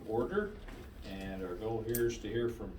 order, and our goal here is to hear from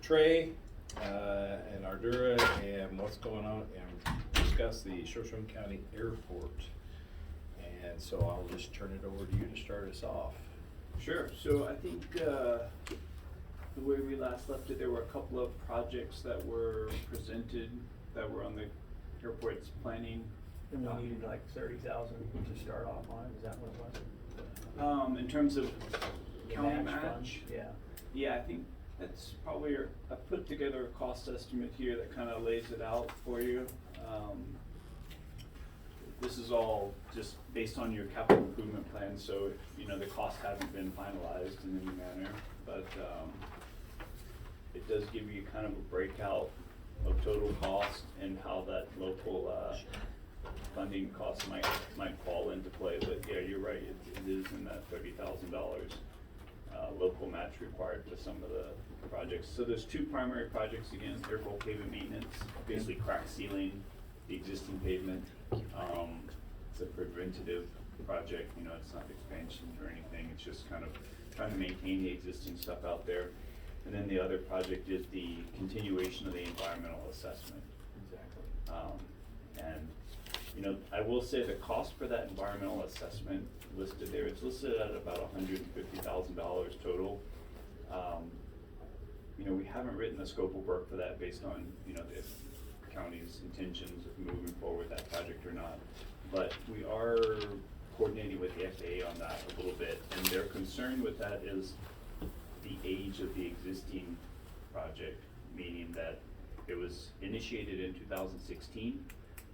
Trey and Ardurra and what's going on and discuss the Shoshone County Airport. And so I'll just turn it over to you to start us off. Sure. So I think the way we last left it, there were a couple of projects that were presented that were on the airport's planning. And we needed like 30,000 to start off on it, is that what it was? In terms of The county match fund, match, yeah. I think that's probably, I put together a cost estimate here that kind of lays it out for you. This is all just based on your capital improvement plan, so the costs haven't been finalized in any manner, but it does give you kind of a breakout of total cost and how that local funding costs might fall into play. But yeah, you're right, it is in that $30,000 local match required for some of the projects. So there's two primary projects again: airport pavement maintenance, basically crack sealing the existing pavement. It's a preventative project, it's not expansions or anything, it's just kind of trying to maintain the existing stuff out there. And then the other project is the continuation of the environmental assessment. Exactly. And I will say the cost for that environmental assessment listed there, it's listed at about $150,000 total. We haven't written the scope of work for that based on, the county's intentions of moving forward that project or not. But we are coordinating with the FAA on that a little bit, and their concern with that is the age of the existing project, meaning that it was initiated in 2016.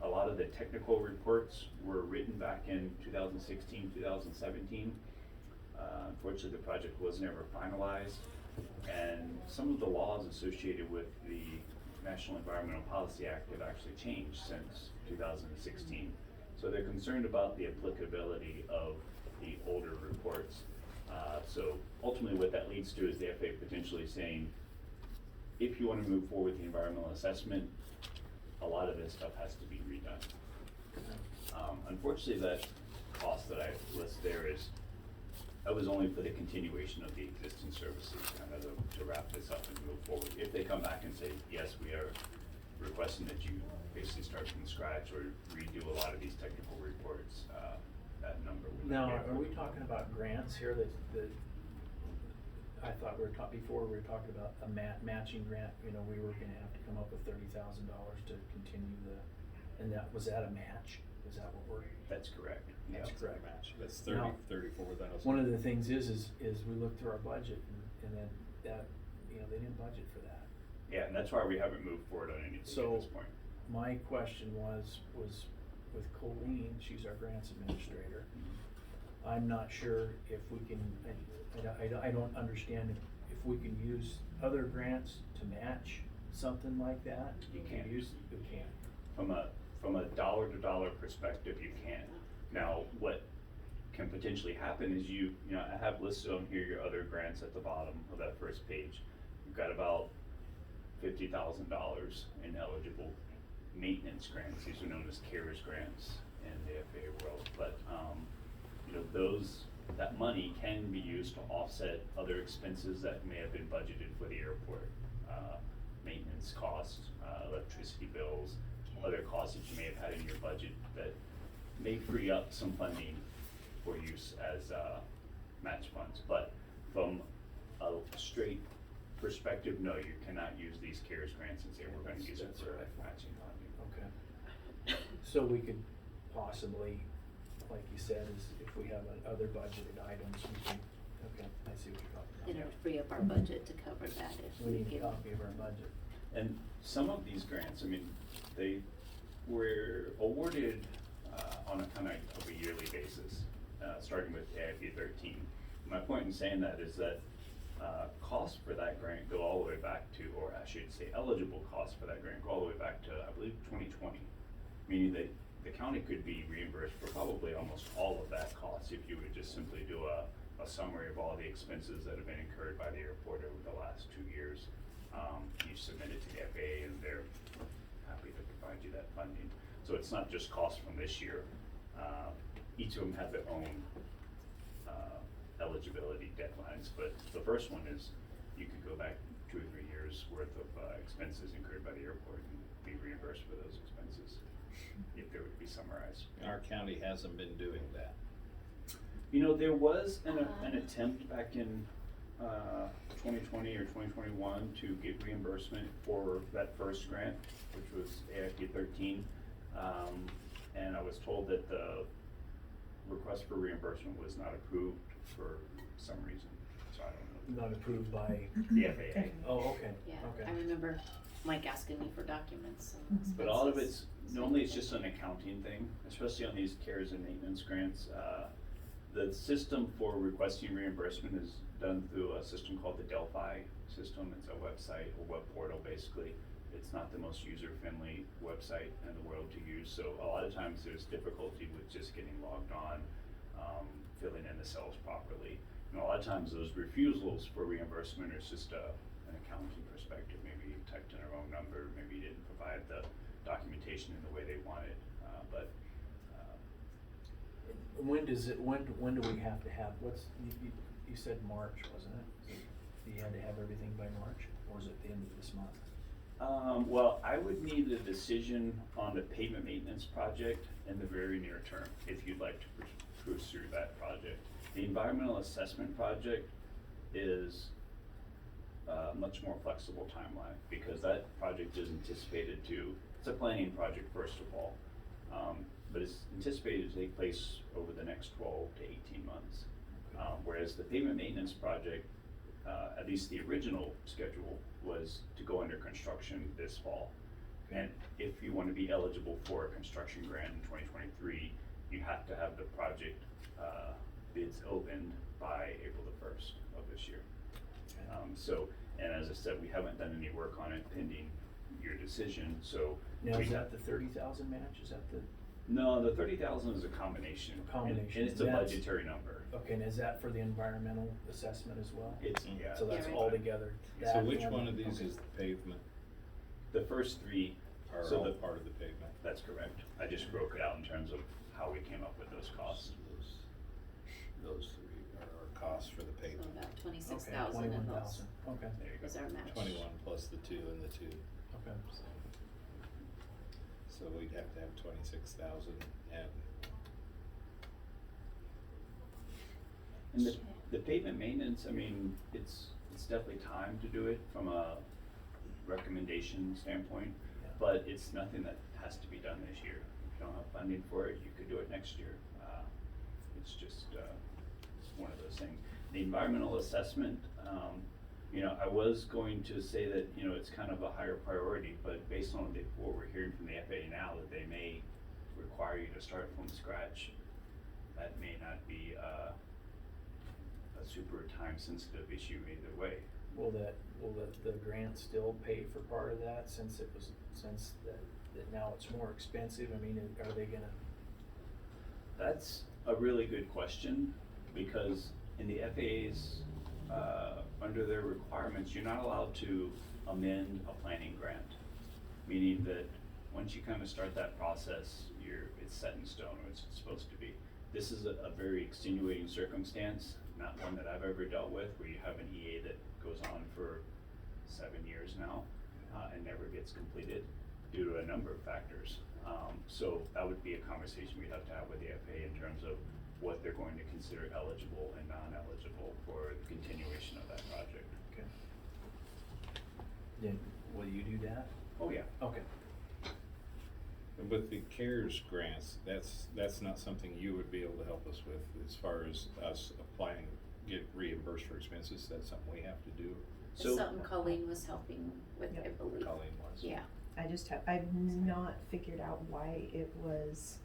A lot of the technical reports were written back in 2016, 2017. Unfortunately, the project was never finalized, and some of the laws associated with the National Environmental Policy Act have actually changed since 2016. So they're concerned about the applicability of the older reports. So ultimately what that leads to is the FAA potentially saying, if you want to move forward with the environmental assessment, a lot of this stuff has to be redone. Unfortunately, that cost that I list there that was only for the continuation of the existing services, kind of to wrap this up and move forward. If they come back and say, yes, we are requesting that you basically start from scratch or redo a lot of these technical reports, that number would Now, be are we talking about grants here that I thought before we were talking about a matching grant, we were gonna have to come up with $30,000 to continue and was that a match? Is that what we're? That's correct. That's Yep. correct. That's Now, 34,000. One of the things is we looked through our budget and then that, they didn't budget for that. Yeah, and that's why we haven't moved forward on anything So, at this point. my question was with Colleen, she's our grants administrator. I'm not sure if we can, I don't understand if we can use other grants to match something like that. You can't. You can't. From a dollar to dollar perspective, you can. Now, what can potentially happen is I have listed on here your other grants at the bottom of that first page. You've got about $50,000 in eligible maintenance grants. These are known as CARES grants in the FAA world. But that money can be used to offset other expenses that may have been budgeted for the airport. Maintenance costs, electricity bills, other costs that you may have had in your budget that may free up some funding for use as match funds. But from a straight perspective, no, you cannot use these CARES grants and say we're going to use it for matching funding. Okay. So we could possibly, like you said, is if we have other budgeted items, we can, okay, I see what you're talking about. It'll free up our budget to cover that if We we need a get. copy of our budget. And some of these grants, they were awarded on a kind of a yearly basis, starting with AIP 13. My point in saying that is that costs for that grant go all the way back to, or I should say eligible costs for that grant go all the way back to, I believe, 2020. Meaning that the county could be reimbursed for probably almost all of that cost if you would just simply do a summary of all the expenses that have been incurred by the airport over the last 2 years. You submit it to the FAA and they're happy to provide you that funding. So it's not just costs from this year. Each of them have their own eligibility deadlines, but the first one is you could go back 2 or 3 years worth of expenses incurred by the airport and be reimbursed for those expenses if they would be summarized. Our county hasn't been doing that. You know, there was an attempt back in 2020 or 2021 to get reimbursement for that first grant, which was AIP 13. And I was told that the request for reimbursement was not approved for some reason, so I don't know. Not approved by, The FAA. oh, okay, Yeah, okay. I remember Mike asking me for documents and expenses. But all of it's, normally it's just an accounting thing, especially on these CARES and maintenance grants. The system for requesting reimbursement is done through a system called the Delphi system. It's a website, a web portal basically. It's not the most user-friendly website in the world to use, so a lot of times there's difficulty with just getting logged on, filling in the cells properly. And a lot of times those refusals for reimbursement is just an accounting perspective. Maybe you typed in a wrong number, maybe you didn't provide the documentation in the way they wanted, but When does it, when do we have to have, you said March, wasn't it? You had to have everything by March, or is it the end of this month? Well, I would need a decision on the pavement maintenance project in the very near term, if you'd like to pursue that project. The environmental assessment project is a much more flexible timeline, because that project is anticipated to, it's a planning project first of all, but it's anticipated to take place over the next 12 to 18 months. Whereas the pavement maintenance project, at least the original schedule, was to go under construction this fall. And if you want to be eligible for a construction grant in 2023, you have to have the project bids opened by April the 1st of this year. So, and as I said, we haven't done any work on it pending your decision, so. Now, is that the 30,000 match, is that the? No, the 30,000 is a combination. Combination. And it's a That's- budgetary number. Okay, and is that for the environmental assessment as well? It's, yeah. So that's Yeah, right. all together. So that which and- one of these okay. is the pavement, The first three or So all the- part of the pavement? That's correct. I just broke it out in terms of how we came up with those costs. Those three are our costs for the So pavement. about Okay, 26,000 in those 21,000, okay, There you go. is our match. 21 plus the 2 and the 2. okay. So we'd have to have 26,000 and And the pavement maintenance, I mean, it's definitely time to do it from a recommendation standpoint, Yeah. but it's nothing that has to be done this year. If you don't have funding for it, you could do it next year. It's just one of those things. The environmental assessment, you know, I was going to say that, you know, it's kind of a higher priority, but based on what we're hearing from the FAA now, that they may require you to start from scratch, that may not be a super time-sensitive issue either way. Will the grant still pay for part of that, since that now it's more expensive? I mean, are they gonna? That's a really good question, because in the FAA's, under their requirements, you're not allowed to amend a planning grant. Meaning that once you kind of start that process, it's set in stone, or it's supposed to be. This is a very extenuating circumstance, not one that I've ever dealt with, where you have an EA that goes on for 7 years now, and never gets completed due to a number of factors. So that would be a conversation we'd have to have with the FAA in terms of what they're going to consider eligible and non-eligible for the continuation of that project. Okay. Then, will you do that? Oh, yeah. Okay. And with the CARES grants, that's not something you would be able to help us with as far as us applying, get reimbursed for expenses. That's something we have to do. It's So- something Colleen was helping with, I Yep. believe. Colleen was. Yeah. I've not figured out why it was,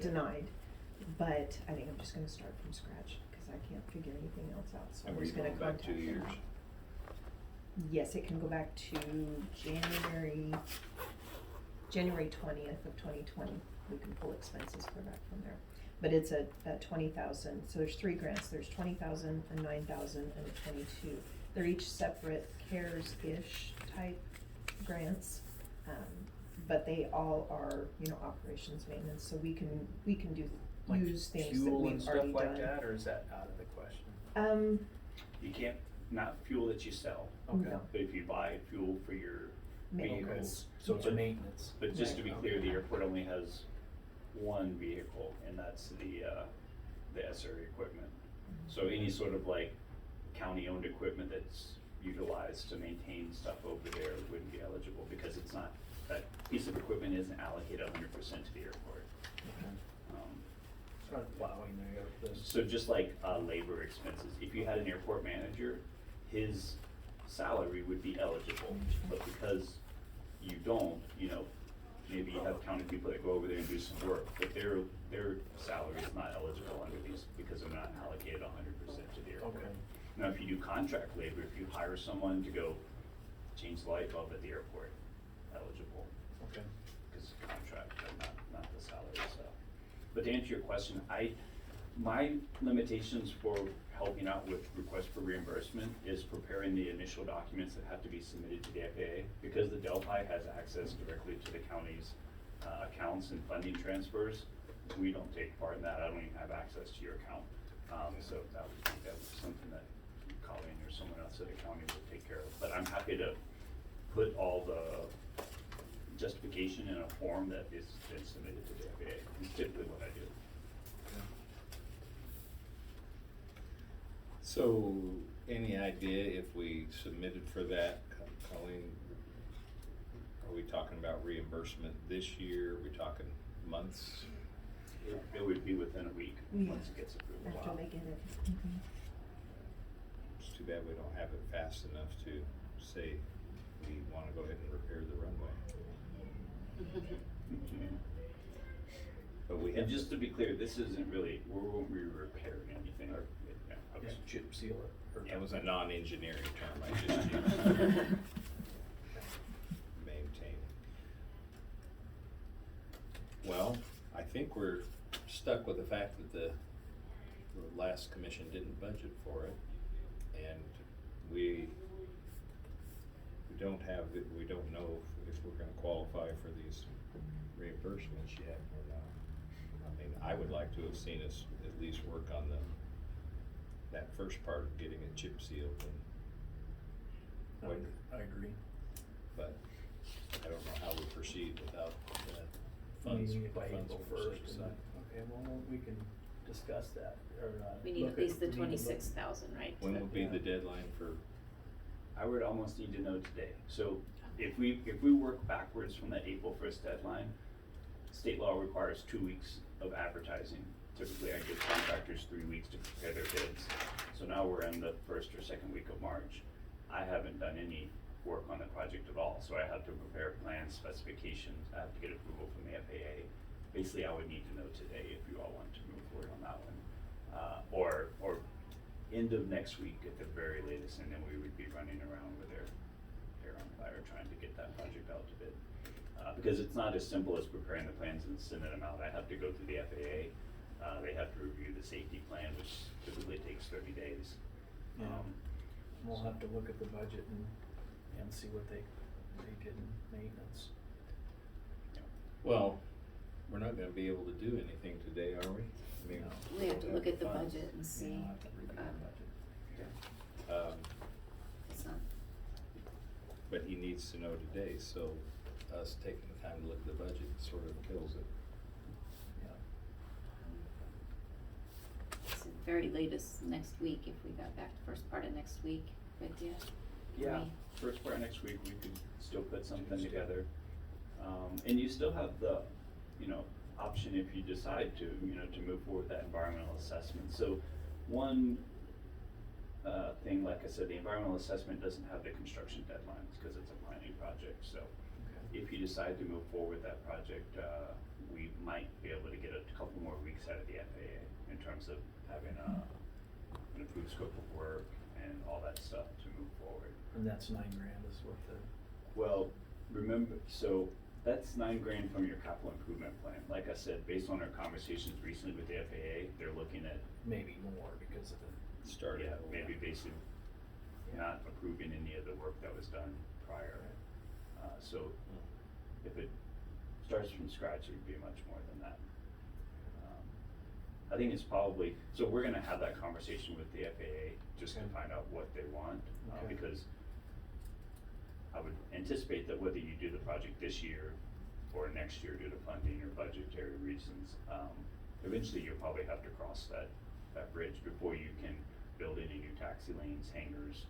denied, but I think I'm just gonna start from scratch, cause I can't figure anything else out, so And I'm were you just gonna going back contact 2 them. years? Yes, it can go back to January 20th of 2020, we can pull expenses for that from there. But it's a 20,000, so there's 3 grants, there's 20,000, a 9,000, and a 22. They're each separate CARES-ish type grants, but they all are, you know, operations maintenance, so we can do like use things that fuel and we've stuff already like done. that, or is that out of the question? You can't, not fuel that you sell, Okay. No. but if you buy fuel for your Maintenance. So it's a But- maintenance. But just to be Right, clear, the okay. airport only has one vehicle, and that's the SRE equipment. So any sort of like county-owned equipment that's utilized to maintain stuff over there wouldn't be eligible, because it's not, that piece of equipment isn't allocated 100% to the airport. Okay. Um, Sort of plowing there, this. So just like labor expenses, if you had an airport manager, his salary would be eligible, but because you don't, you know, maybe you have county people that go over there and do some work, but their salary is not eligible under these, because they're not allocated 100% to the airport. Okay. Now, if you do contract labor, if you hire someone to go change the light bulb at the airport, eligible, Okay. because contract, but not the salary stuff. But to answer your question, my limitations for helping out with requests for reimbursement is preparing the initial documents that have to be submitted to the FAA. Because the Delphi has access directly to the county's accounts and funding transfers, we don't take part in that. I don't even have access to your account. So that was something that Colleen or someone else at the county would take care of. But I'm happy to put all the justification in a form that is then submitted to the FAA. It's typically what I do. So, any idea if we submitted for that, Colleen, are we talking about reimbursement this year? Are we talking months? It would be within a week, Yeah. once it gets approved. After they get it. It's too bad we don't have it fast enough to say we wanna go ahead and repair the runway. But we And have, just to be clear, this isn't really, we won't be repairing anything, or, yeah, okay. Just chip seal it. or- that was a non-engineering term I just used. Maintain. Well, I think we're stuck with the fact that the last commission didn't budget for it. And we don't have, we don't know if we're gonna qualify for these reimbursements yet or not. I mean, I would like to have seen us at least work on that first part of getting it chip sealed and wait, I agree. but I don't know how we proceed without funds. Meeting it by funds April were set first, aside. okay, well, we can discuss that, or, We need look at least the we need to look- 26,000, right? When will be Yeah. the deadline for, I would almost need to know today. So if we work backwards from that April 1st deadline, state law requires 2 weeks of advertising. Typically, I give contractors 3 weeks to prepare their bids. So now we're in the first or second week of March. I haven't done any work on the project at all, so I have to prepare plans, specifications, I have to get approval from the FAA. Basically, I would need to know today if you all want to move forward on that one. Or end of next week at the very latest, and then we would be running around with their hair on fire trying to get that project out to bid. Because it's not as simple as preparing the plans and sending them out. I have to go through the FAA. They have to review the safety plan, which typically takes 30 days. Yeah. We'll have to look at the budget and see what they did in maintenance. well, we're not gonna be able to do anything today, are we? I mean, No. We have to look at the funds. budget and see, We'll have to review the budget. it's not, But he needs to know today, so us taking the time to look at the budget sort of kills it. Yeah. it's the very latest next week, if we got back to first part of next week, good, yeah? Yeah, Right. first part of next week, we could still put something together. And you still have the, option if you decide to, to move forward with that environmental assessment. So one thing, like I said, the environmental assessment doesn't have the construction deadlines because it's a planning project. So Okay. if you decide to move forward with that project, we might be able to get a couple more weeks out of the FAA in terms of having an approved scope of work and all that stuff to move forward. And that's $9,000 is what the, Well, remember, so that's $9,000 from your capital improvement plan. Like I said, based on our conversations recently with the FAA, they're looking at, maybe more because of the, Started. maybe basically not approving any of the work that was done prior. So if it starts from scratch, it would be much more than that. I think it's probably, so we're gonna have that conversation with the FAA just to Okay. find out what they want, Okay. because I would anticipate that whether you do the project this year or next year due to funding or budgetary reasons, eventually you'll probably have to cross that bridge before you can build any new taxi lanes, hangars.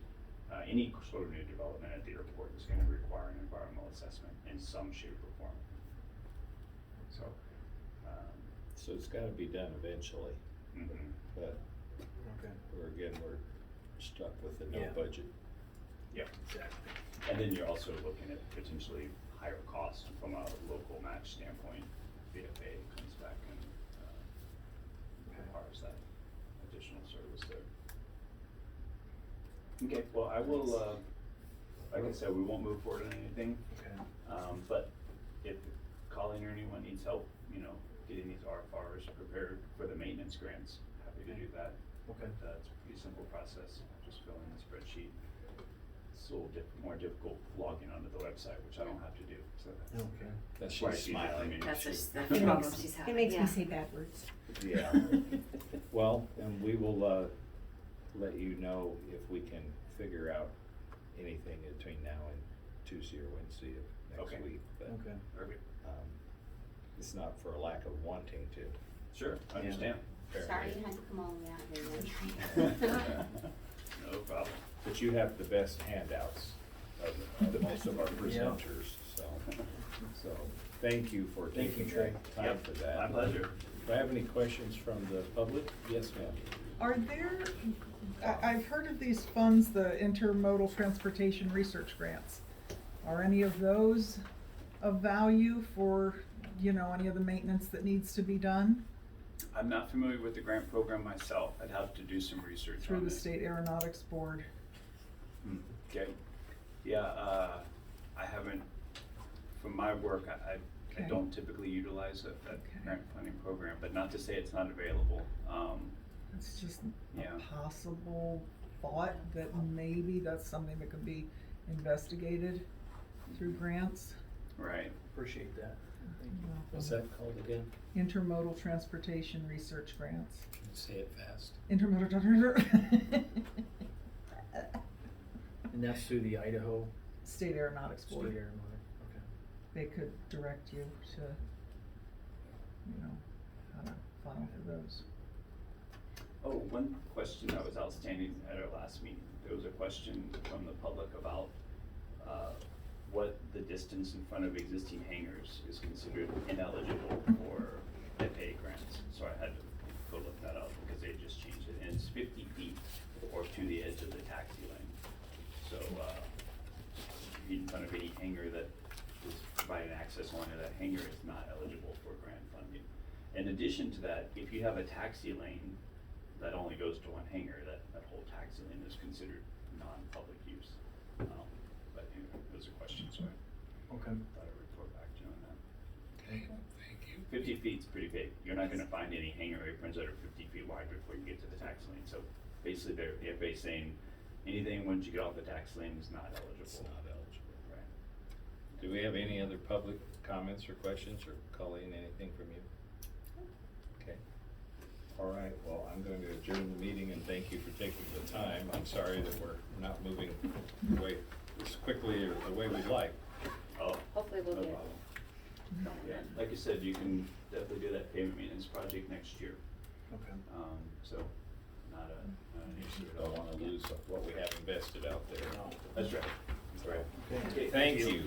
Any sort of new development at the airport is gonna require an environmental assessment in some shape or form. So, So it's gotta be done eventually, mhm. but Okay. we're stuck with the no Yeah. budget. Yep. Exactly. And then you're also looking at potentially higher costs from a local match standpoint. The FAA comes back and requires that additional service there. Okay, well, I will, like I said, we won't move forward on anything. Okay. But if Colleen or anyone needs help, getting these RFRs prepared for the maintenance grants, happy to do that. Okay. It's a pretty simple process, just fill in the spreadsheet. It's a little more difficult logging onto the website, which I don't have to do, so that's. Okay. That's why she's it's easy for smiling. me. That's just the It problem makes- she's It having, makes yeah. me say bad words. Yeah. Well, and we will, let you know if we can figure out anything between now and Tuesday or Wednesday of next Okay. week, but, Okay. Perfect. it's not for a lack of wanting to. Sure, I understand. Sorry you had to come all the way out here. No problem. But you have the best handouts of most of our presenters, so thank you for Thank you, taking Trey. the time Yep, for that. my pleasure. Do I have any questions from the public? Yes, ma'am. Are there, I've heard of these funds, the intermodal transportation research grants. Are any of those of value for, any of the maintenance that needs to be done I'm not familiar with the grant program myself. I'd have to do some research through on the it. State Aeronautics Board? Okay. Yeah, I haven't, from my work, I Okay. don't typically utilize that Okay. grant funding program, but not to say it's not available. It's just Yeah. a possible thought that maybe that's something that could be investigated through grants. Right. Appreciate that. Thank you. What's that called again? Intermodal transportation research grants. Can you say it fast? Intermodal. And that's through the Idaho State Aeronautics State Board. Aeronautics. Okay. They could direct you to, how to funnel for those. Oh, one question that was outstanding at our last meeting. There was a question from the public about what the distance in front of existing hangars is considered ineligible for FAA grants. So I had to go look that up because they just changed it. And it's 50 feet or to the edge of the taxi lane. So in front of any hangar that is providing access only to that hangar is not eligible for grant funding. In addition to that, if you have a taxi lane that only goes to one hangar, that whole taxi lane is considered non-public use. But anyway, those are questions, so I Okay. thought I'd report back to you on that. Okay, thank you. 50 feet's pretty big. You're not gonna find any hangar aprons that are 50 feet wide before you get to the taxi lane. So basically, the FAA saying anything once you get off the taxi lane is not eligible. It's not eligible. Right. Do we have any other public comments or questions, or Colleen, anything from you? Okay. All right, well, I'm going to adjourn the meeting and thank you for taking the time. I'm sorry that we're not moving the way, as quickly or the way we'd like. Oh, Hopefully we'll no get problem. Yeah, like I said, you can definitely do that pavement maintenance project next year. Okay. So not an issue at Don't all. want to lose what we have invested out there. No. That's right. That's right. Okay. Thank you.